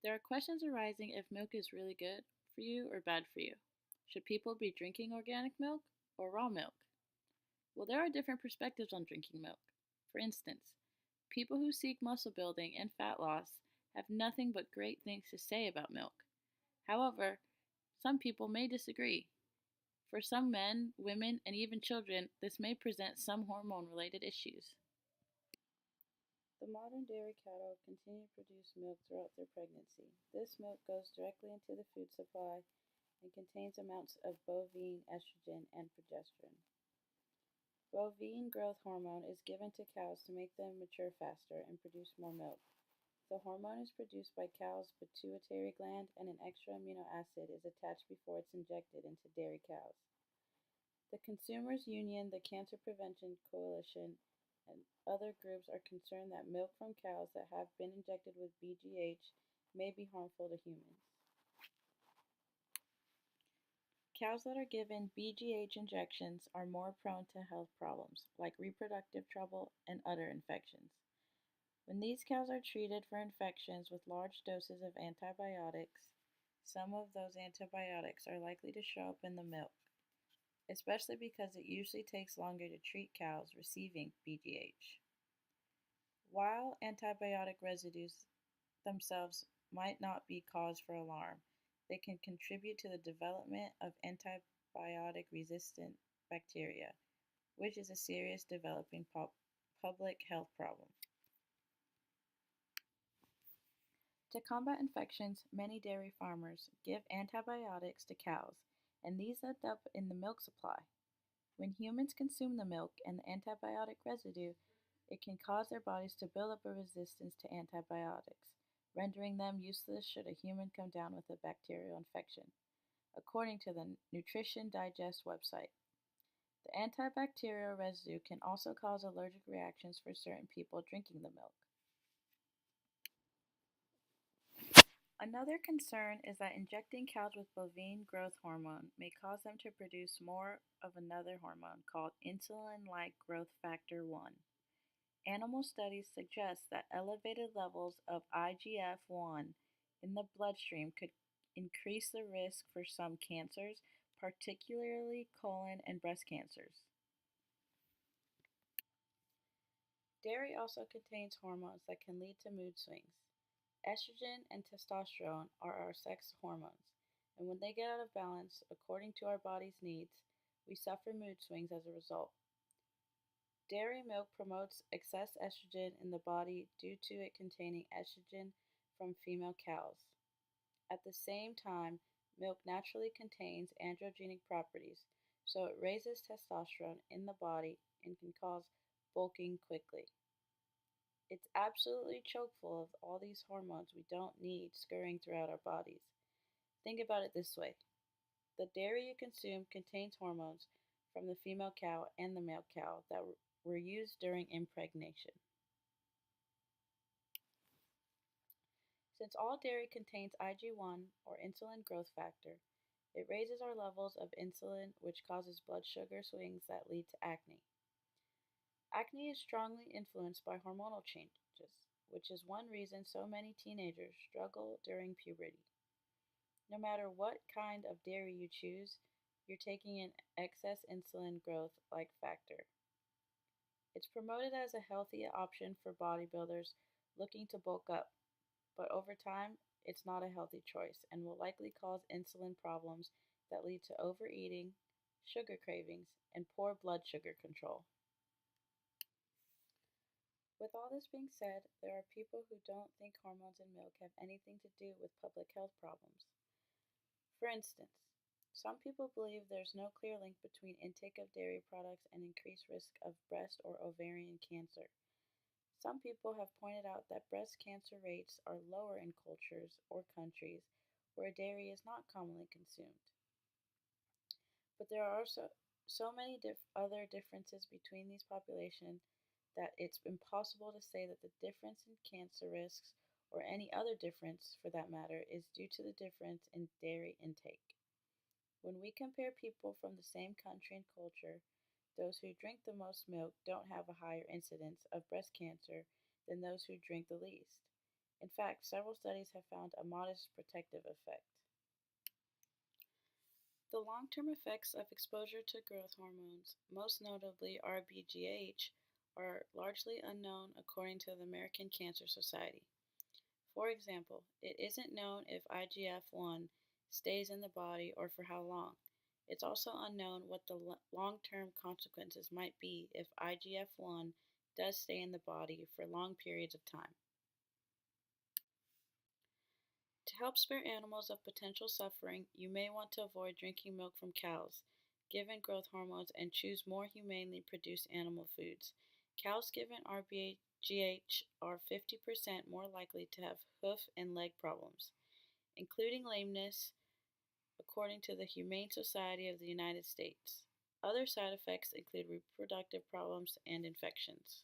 There are questions arising if milk is really good for you or bad for you. Should people be drinking organic milk or raw milk? Well, there are different perspectives on drinking milk. For instance, people who seek muscle building and fat loss have nothing but great things to say about milk. However, some people may disagree. For some men, women, and even children, this may present some hormone related issues. The modern dairy cattle continue to produce milk throughout their pregnancy. This milk goes directly into the food supply and contains amounts of bovine estrogen and progesterone. Bovine growth hormone is given to cows to make them mature faster and produce more milk. The hormone is produced by cow's pituitary gland, and an extra amino acid is attached before it's injected into dairy cows. The Consumers Union, the Cancer Prevention Coalition, and other groups are concerned that milk from cows that have been injected with BGH may be harmful to humans. Cows that are given BGH injections are more prone to health problems like reproductive trouble and udder infections. When these cows are treated for infections with large doses of antibiotics, some of those antibiotics are likely to show up in the milk, especially because it usually takes longer to treat cows receiving BGH. While antibiotic residues themselves might not be cause for alarm, they can contribute to the development of antibiotic resistant bacteria, which is a serious developing public health problem. To combat infections, many dairy farmers give antibiotics to cows, and these end up in the milk supply. When humans consume the milk and the antibiotic residue, it can cause their bodies to build up a resistance to antibiotics, rendering them useless should a human come down with a bacterial infection, according to the Nutrition Digest website. The antibacterial residue can also cause allergic reactions for certain people drinking the milk. Another concern is that injecting cows with bovine growth hormone may cause them to produce more of another hormone called insulin-like growth factor 1. Animal studies suggest that elevated levels of IGF-1 in the bloodstream could increase the risk for some cancers, particularly colon and breast cancers. Dairy also contains hormones that can lead to mood swings. Estrogen and testosterone are our sex hormones, and when they get out of balance according to our body's needs, we suffer mood swings as a result. Dairy milk promotes excess estrogen in the body due to it containing estrogen from female cows. At the same time, milk naturally contains androgenic properties, so it raises testosterone in the body and can cause bulking quickly. It's absolutely chock full of all these hormones we don't need scurrying throughout our bodies. Think about it this way: the dairy you consume contains hormones from the female cow and the male cow that were used during impregnation. Since all dairy contains IG1 or insulin growth factor, it raises our levels of insulin, which causes blood sugar swings that lead to acne. Acne is strongly influenced by hormonal changes, which is one reason so many teenagers struggle during puberty. No matter what kind of dairy you choose, you're taking in excess insulin growth like factor. It's promoted as a healthy option for bodybuilders looking to bulk up, but over time, it's not a healthy choice and will likely cause insulin problems that lead to overeating, sugar cravings, and poor blood sugar control. With all this being said, there are people who don't think hormones in milk have anything to do with public health problems. For instance, some people believe there's no clear link between intake of dairy products and increased risk of breast or ovarian cancer. Some people have pointed out that breast cancer rates are lower in cultures or countries where dairy is not commonly consumed. But there are also so many other differences between these populations that it's impossible to say that the difference in cancer risks, or any other difference for that matter, is due to the difference in dairy intake. When we compare people from the same country and culture, those who drink the most milk don't have a higher incidence of breast cancer than those who drink the least. In fact, several studies have found a modest protective effect. The long-term effects of exposure to growth hormones, most notably RBGH, are largely unknown according to the American Cancer Society. For example, it isn't known if IGF-1 stays in the body or for how long. It's also unknown what the long-term consequences might be if IGF-1 does stay in the body for long periods of time. To help spare animals of potential suffering, you may want to avoid drinking milk from cows, given growth hormones, and choose more humanely produced animal foods. Cows given RBGH are 50% more likely to have hoof and leg problems, including lameness, according to the Humane Society of the United States. Other side effects include reproductive problems and infections.